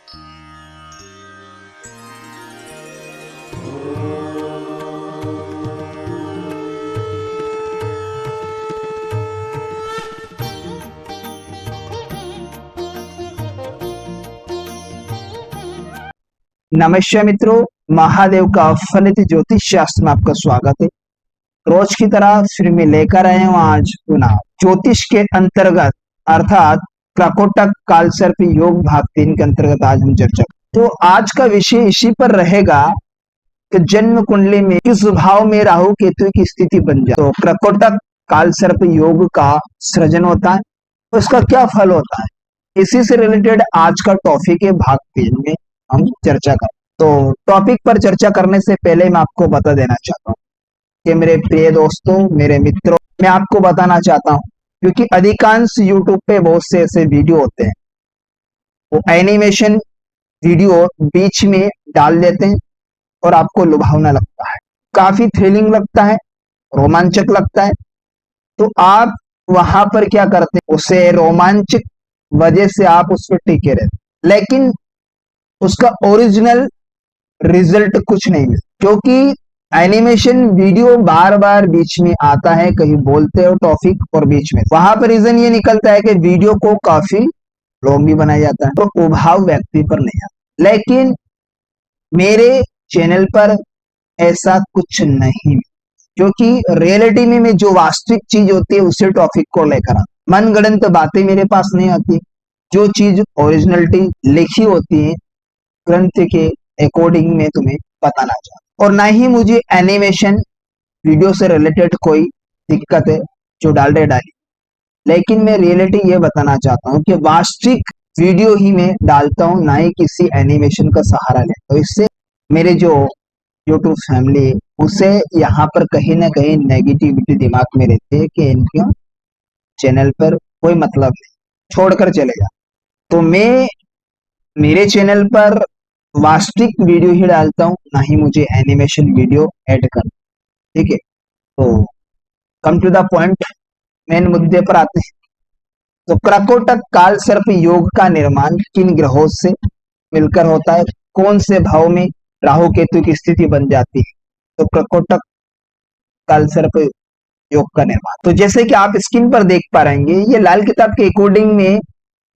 नमस्कार मित्रों, महादेव का फलित ज्योतिष शास्त्र में आपका स्वागत है। रोज की तरह फिर मैं लेकर आए हूँ आज पुनः ज्योतिष के अंतर्गत अर्थात क्रकोटक कालसर्प योग भाग 3 के अंतर्गत आज हम चर्चा करें। तो आज का विषय इसी पर रहेगा कि जन्म कुंडली में किस भाव में राहु केतु की स्थिति बन जाए तो क्रकोटक कालसर्प योग का सृजन होता है, तो इसका क्या फल होता है, इसी से रिलेटेड आज का टॉपिक है। भाग 3 में हम चर्चा करें। तो टॉपिक पर चर्चा करने से पहले मैं आपको बता देना चाहता हूँ कि मेरे प्रिय दोस्तों, मेरे मित्रों, मैं आपको बताना चाहता हूँ क्योंकि अधिकांश यूट्यूब पे बहुत से ऐसे वीडियो होते हैं, वो एनिमेशन वीडियो बीच में डाल देते हैं और आपको लुभावना लगता है, काफी थ्रिलिंग लगता है, रोमांचक लगता है, तो आप वहां पर क्या करते हैं, उसे रोमांचक वजह से आप उस पर टिके रहते, लेकिन उसका ओरिजिनल रिजल्ट कुछ नहीं मिलता क्योंकि एनिमेशन वीडियो बार बार बीच में आता है, कहीं बोलते हो टॉपिक और बीच में वहां पर रीजन ये निकलता है कि वीडियो को काफी लंबी बनाया जाता है, तो उभाव व्यक्ति पर नहीं आता। लेकिन मेरे चैनल पर ऐसा कुछ नहीं, क्योंकि रियलिटी में मैं जो वास्तविक चीज होती है उसी टॉपिक को लेकर आता। मनगढ़ंत बातें मेरे पास नहीं आती, जो चीज ओरिजिनलिटी लिखी होती है ग्रंथ के अकॉर्डिंग में तुम्हें बताना चाहता, और ना ही मुझे एनिमेशन वीडियो से रिलेटेड कोई दिक्कत है जो डाली, लेकिन मैं रियलिटी ये बताना चाहता हूँ कि वास्तविक वीडियो ही मैं डालता हूँ, ना ही किसी एनिमेशन का सहारा लेता हूँ। इससे मेरे जो यूट्यूब फैमिली है उसे यहाँ पर कहीं ना कहीं नेगेटिविटी दिमाग में रहती है कि इनके चैनल पर कोई मतलब नहीं, छोड़कर चले जा। तो मैं मेरे चैनल पर वास्तविक वीडियो ही डालता हूँ, ना ही मुझे एनिमेशन वीडियो ऐड कर, ठीक है। तो come to the point, main मुद्दे पर आते हैं। तो क्रकोटक काल सर्प योग का निर्माण किन ग्रहों से मिलकर होता है, कौन से भाव में राहु केतु की स्थिति बन जाती है, तो क्रकोटक काल सर्प योग का निर्माण। तो जैसे कि आप स्क्रीन पर देख पा रहेंगे, ये लाल किताब के अकॉर्डिंग में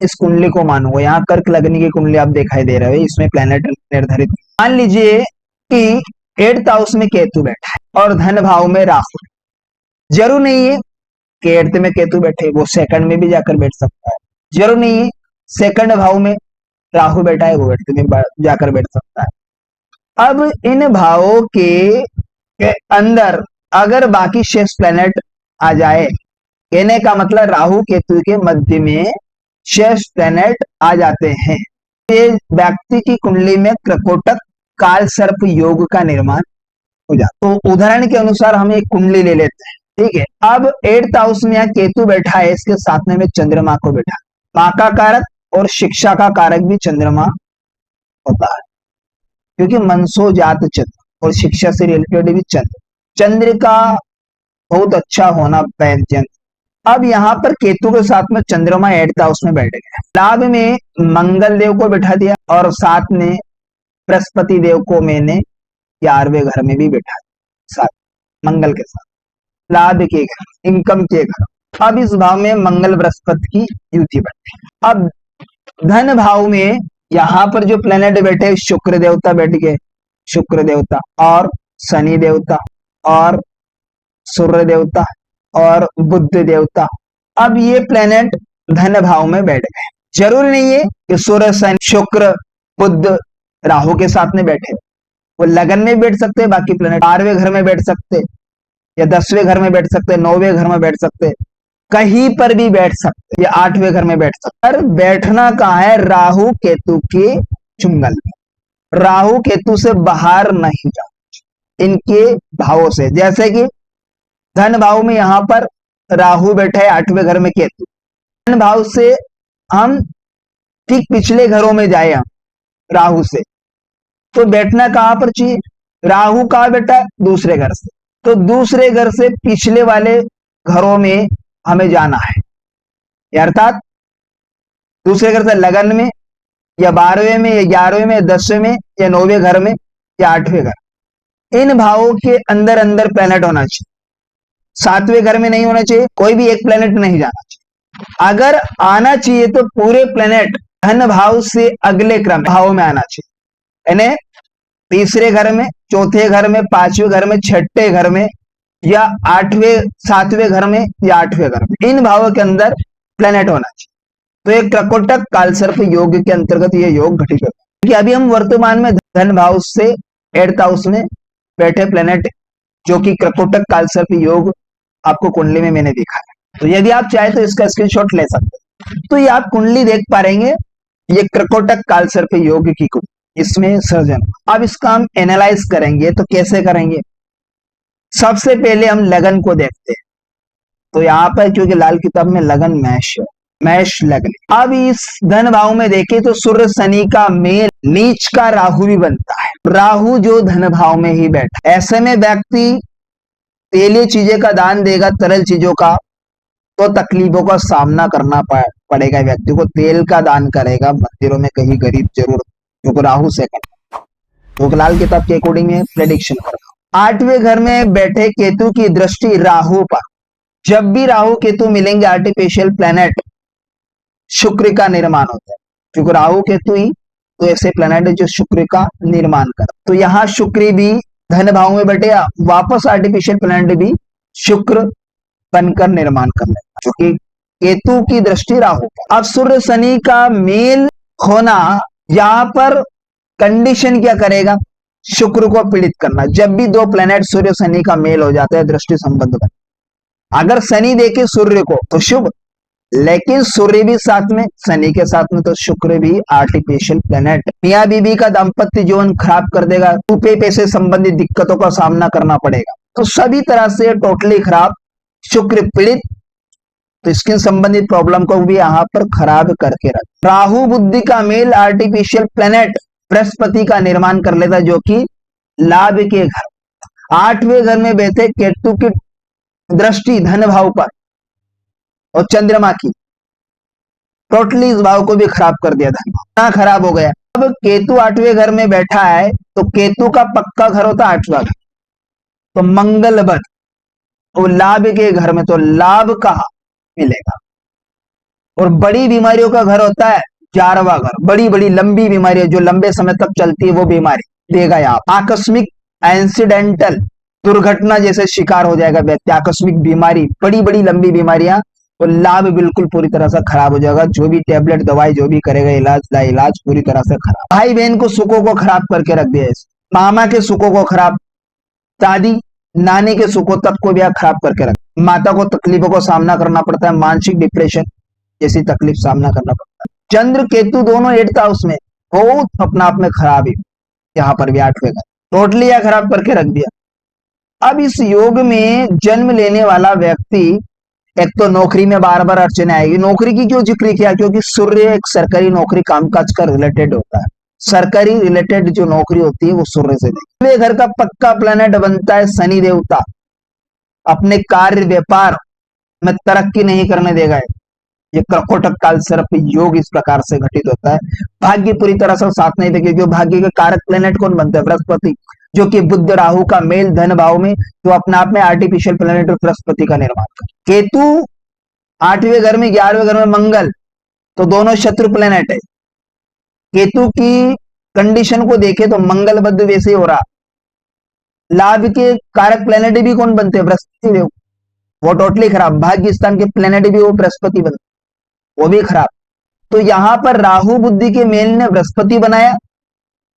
इस कुंडली को मानूंगा। यहाँ कर्क लगने की कुंडली आप दिखाई दे रहे हो, इसमें प्लेनेट निर्धारित। मान लीजिए कि 8th हाउस में केतु बैठा है और धन भाव में राहु। जरूर नहीं है कि 8th में केतु बैठे, वो सेकंड में भी जाकर बैठ सकता है। जरूर नहीं है सेकंड भाव में राहु बैठा है, वो 8th में जाकर बैठ सकता है। अब इन भावों के अंदर अगर बाकी शेष प्लेनेट आ जाए, कहने का मतलब राहु केतु के मध्य में शेष प्लेनेट आ जाते हैं, ये व्यक्ति की कुंडली में क्रकोटक काल सर्प योग का निर्माण हो जाता। तो उदाहरण के अनुसार हम एक कुंडली ले लेते हैं, ठीक है। अब 8th हाउस में यहाँ केतु बैठा है, इसके साथ में चंद्रमा को बैठा, माँ का कारक और शिक्षा का कारक भी चंद्रमा होता है, क्योंकि मनसो जात चंद्र और शिक्षा से रिलेटेड भी चंद्र का बहुत अच्छा होना व्यंजन। अब यहाँ पर केतु के साथ में चंद्रमा 8th हाउस में बैठ गया, लाभ में मंगल देव को बैठा दिया और साथ में बृहस्पति देव को मैंने 11वें घर में भी बैठा दिया, साथ मंगल के साथ लाभ के घर, इनकम के घर। अब इस भाव में मंगल बृहस्पति की युति बैठी। अब धन भाव में यहाँ पर जो प्लेनेट बैठे, शुक्र देवता बैठ गए, शुक्र देवता और शनि देवता और सूर्य देवता और बुध देवता। अब ये प्लेनेट धन भाव में बैठ गए। जरूरी नहीं है कि सूर्य शनि शुक्र बुध राहु के साथ में बैठे, वो लगन में बैठ सकते हैं, बाकी प्लेनेट 12वें घर में बैठ सकते या 10वें घर में बैठ सकते, 9वें घर में बैठ सकते, कहीं पर भी बैठ सकते या 8वें घर में बैठ सकते। पर बैठना कहाँ है, राहु केतु के चुंगल में। राहु केतु से बाहर नहीं जाओ, इनके भावों से। जैसे कि धन भाव में यहां पर राहु बैठा है, 8वें घर में केतु, धन भाव से हम ठीक पिछले घरों में जाए हम राहु से, तो बैठना कहां पर चाहिए, राहु कहां बैठा है, दूसरे घर से, तो दूसरे घर से पिछले वाले घरों में हमें जाना है, अर्थात दूसरे घर से लगन में या 12वें में या 11वें में या 10वें में या 9वें घर में या 8वें घर, इन भावों के अंदर अंदर प्लेनेट होना चाहिए। 7वें घर में नहीं होना चाहिए, कोई भी एक प्लेनेट नहीं जाना चाहिए। अगर आना चाहिए तो पूरे प्लेनेट धन भाव से अगले क्रम भाव में आना चाहिए, यानी तीसरे घर में, चौथे घर में, 5वें घर में, छठे घर में या 8वें 7वें घर में या 8वें घर में, इन भावों के अंदर प्लेनेट होना चाहिए। तो एक क्रकोटक कालसर्प योग के अंतर्गत ये योग घटित होता है। क्योंकि अभी हम वर्तमान में धन भाव से 8th हाउस में बैठे प्लेनेट जो कि क्रकोटक कालसर्प योग आपको कुंडली में मैंने दिखा है। तो यदि आप चाहे तो इसका स्क्रीनशॉट ले सकते हैं। तो ये आप कुंडली देख पा रहेंगे, ये क्रकोटक कालसर्प योग की कुंडली, इसमें सर्जन। अब इसका हम एनालाइज करेंगे, तो कैसे करेंगे? सबसे पहले हम लगन को देखते हैं। तो यहाँ पर क्योंकि लाल किताब में लगन मैश है, मैश लगन। अब इस धन भाव में देखें तो सूर्य शनि का मेल नीच का राहु भी बनता है, राहु जो धन भाव में ही बैठा। ऐसे में व्यक्ति तेलीय चीजें का दान देगा, तरल चीजों का, तो तकलीफों का सामना करना पड़ेगा। व्यक्ति को तेल का दान करेगा, मंदिरों में कहीं गरीब जरूर, क्योंकि राहु से करना, तो लाल किताब के अकॉर्डिंग में प्रेडिक्शन करना। 8वें घर में बैठे केतु की दृष्टि राहु पर, जब भी राहु केतु मिलेंगे आर्टिफिशियल प्लेनेट शुक्र का निर्माण होता है, क्योंकि राहु केतु ही तो ऐसे प्लेनेट है जो शुक्र का निर्माण कर। तो यहाँ शुक्र भी धन भाव में बैठे, वापस आर्टिफिशियल प्लेनेट भी शुक्र बनकर निर्माण कर लेगा, क्योंकि केतु की दृष्टि राहु। अब सूर्य शनि का मेल होना यहाँ पर कंडीशन क्या करेगा? शुक्र को पीड़ित करना। जब भी दो प्लेनेट सूर्य शनि का मेल हो जाता है, दृष्टि संबंध बन, अगर शनि देखे सूर्य को तो शुभ, लेकिन सूर्य भी साथ में, शनि के साथ में, तो शुक्र भी आर्टिफिशियल प्लेनेट मियां बीबी का दाम्पत्य जीवन खराब कर देगा, रुपये पैसे संबंधित दिक्कतों का सामना करना पड़ेगा। तो सभी तरह से टोटली खराब, शुक्र पीड़ित, तो स्किन संबंधित प्रॉब्लम को भी यहाँ पर खराब करके रख। राहु बुद्धि का मेल आर्टिफिशियल प्लेनेट बृहस्पति का निर्माण कर लेता, जो कि लाभ के घर। 8वें घर में बैठे केतु की दृष्टि धन भाव पर और चंद्रमा की, टोटली इस भाव को भी खराब कर दिया, धन भाव खराब हो गया। अब केतु 8वें घर में बैठा है, तो केतु का पक्का घर होता है 8वां घर, तो मंगल बद, वो लाभ के घर में, तो लाभ कहाँ मिलेगा? और बड़ी बीमारियों का घर होता है 11वां घर, बड़ी बड़ी लंबी बीमारियां जो लंबे समय तक चलती है, वो बीमारी देगा। यहाँ आकस्मिक एक्सीडेंटल दुर्घटना जैसे शिकार हो जाएगा व्यक्ति, आकस्मिक बीमारी, बड़ी बड़ी लंबी बीमारियां, तो लाभ बिल्कुल पूरी तरह से खराब हो जाएगा। जो भी टेबलेट दवाई जो भी करेगा, इलाज पूरी तरह से खराब। भाई बहन को सुखों को खराब करके रख दिया, मामा के सुखों को खराब, दादी नानी के सुखों तक को भी खराब करके रख। माता को तकलीफों को सामना करना पड़ता है, मानसिक डिप्रेशन जैसी तकलीफ सामना करना पड़ता है। चंद्र केतु दोनों 8th हाउस में, बहुत अपना आप में खराब है। यहाँ पर भी 8वें घर टोटली या खराब करके रख दिया। अब इस योग में जन्म लेने वाला व्यक्ति, एक तो नौकरी में बार बार अड़चने आएगी। नौकरी की क्यों जिक्र किया? क्योंकि सूर्य एक सरकारी नौकरी कामकाज का रिलेटेड होता है, सरकारी रिलेटेड जो नौकरी होती है वो सूर्य से देखिए। घर का पक्का प्लेनेट बनता है शनि देवता, अपने कार्य व्यापार में तरक्की नहीं करने देगा। ये कर्कोटक काल सर्प योग इस प्रकार से घटित होता है। भाग्य पूरी तरह से साथ नहीं देगा, क्योंकि भाग्य के कारक प्लेनेट कौन बनता है? बृहस्पति, जो कि बुध राहु का मेल धन भाव में, तो अपने आप में आर्टिफिशियल प्लेनेट बृहस्पति का निर्माण कर। केतु 8वें घर में, 11वें घर में मंगल, तो दोनों शत्रु प्लेनेट है। केतु की कंडीशन को देखे तो मंगल बद्ध वैसे ही हो रहा। लाभ के कारक प्लेनेट भी कौन बनते हैं? बृहस्पति देव, वो टोटली खराब। भाग्य स्थान के प्लेनेट भी वो बृहस्पति बनते, वो भी खराब। तो यहां पर राहु बुद्धि के मेल ने बृहस्पति बनाया,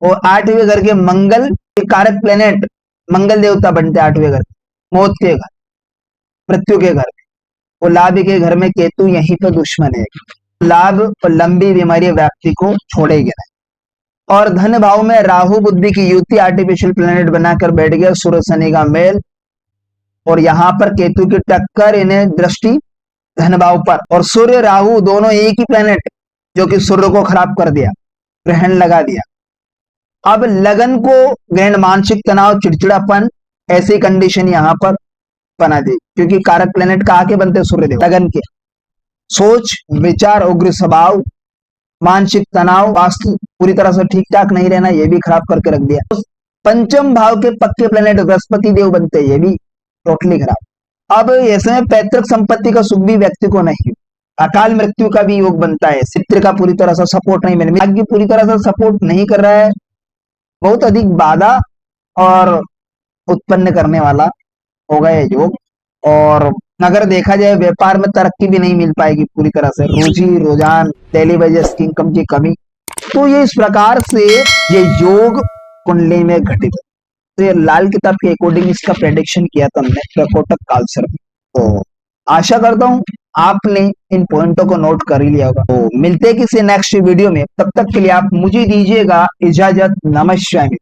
और 8वें घर के मंगल के कारक प्लेनेट मंगल देवता बनते 8वें घर, मौत के घर, मृत्यु के घर। और लाभ के घर में केतु यहीं पर दुश्मन है, लाभ और लंबी बीमारी व्यक्ति को छोड़ेगी नहीं। और धन भाव में राहु बुद्धि की युति आर्टिफिशियल प्लेनेट बनाकर बैठ गया, सूर्य शनि का मेल, और यहां पर केतु की टक्कर, इन्हें दृष्टि धन भाव पर। और सूर्य राहु दोनों एक ही प्लेनेट, जो कि सूर्य को खराब कर दिया, ग्रहण लगा दिया। अब लगन को ग्रहण, मानसिक तनाव, चिड़चिड़ापन, ऐसी कंडीशन यहां पर बना दी, क्योंकि कारक प्लेनेट कहाँ के बनते? सूर्यदेव। लगन के सोच विचार, उग्र स्वभाव, मानसिक तनाव, वास्तु पूरी तरह से ठीक ठाक नहीं रहना, ये भी खराब करके रख दिया। पंचम भाव के पक्के प्लेनेट बृहस्पति देव बनते, ये भी टोटली खराब। अब ऐसे में पैतृक संपत्ति का सुख भी व्यक्ति को नहीं, अकाल मृत्यु का भी योग बनता है, चित्र का पूरी तरह से सपोर्ट नहीं मिल, भाग्य पूरी तरह से सपोर्ट नहीं कर रहा है, बहुत अधिक बाधा और उत्पन्न करने वाला होगा ये योग। और अगर देखा जाए व्यापार में तरक्की भी नहीं मिल पाएगी पूरी तरह से, रोजी रोजान, डेली वेजेस की इनकम की कमी। तो ये इस प्रकार से ये योग कुंडली में घटित है। तो ये लाल किताब के अकॉर्डिंग इसका प्रेडिक्शन किया था हमने प्रकोटक कालसर्प। तो आशा करता हूं आपने इन पॉइंटों को नोट कर ही लिया होगा। तो मिलते हैं किसी नेक्स्ट वीडियो में, तब तक के लिए आप मुझे दीजिएगा इजाजत। नमस्कार।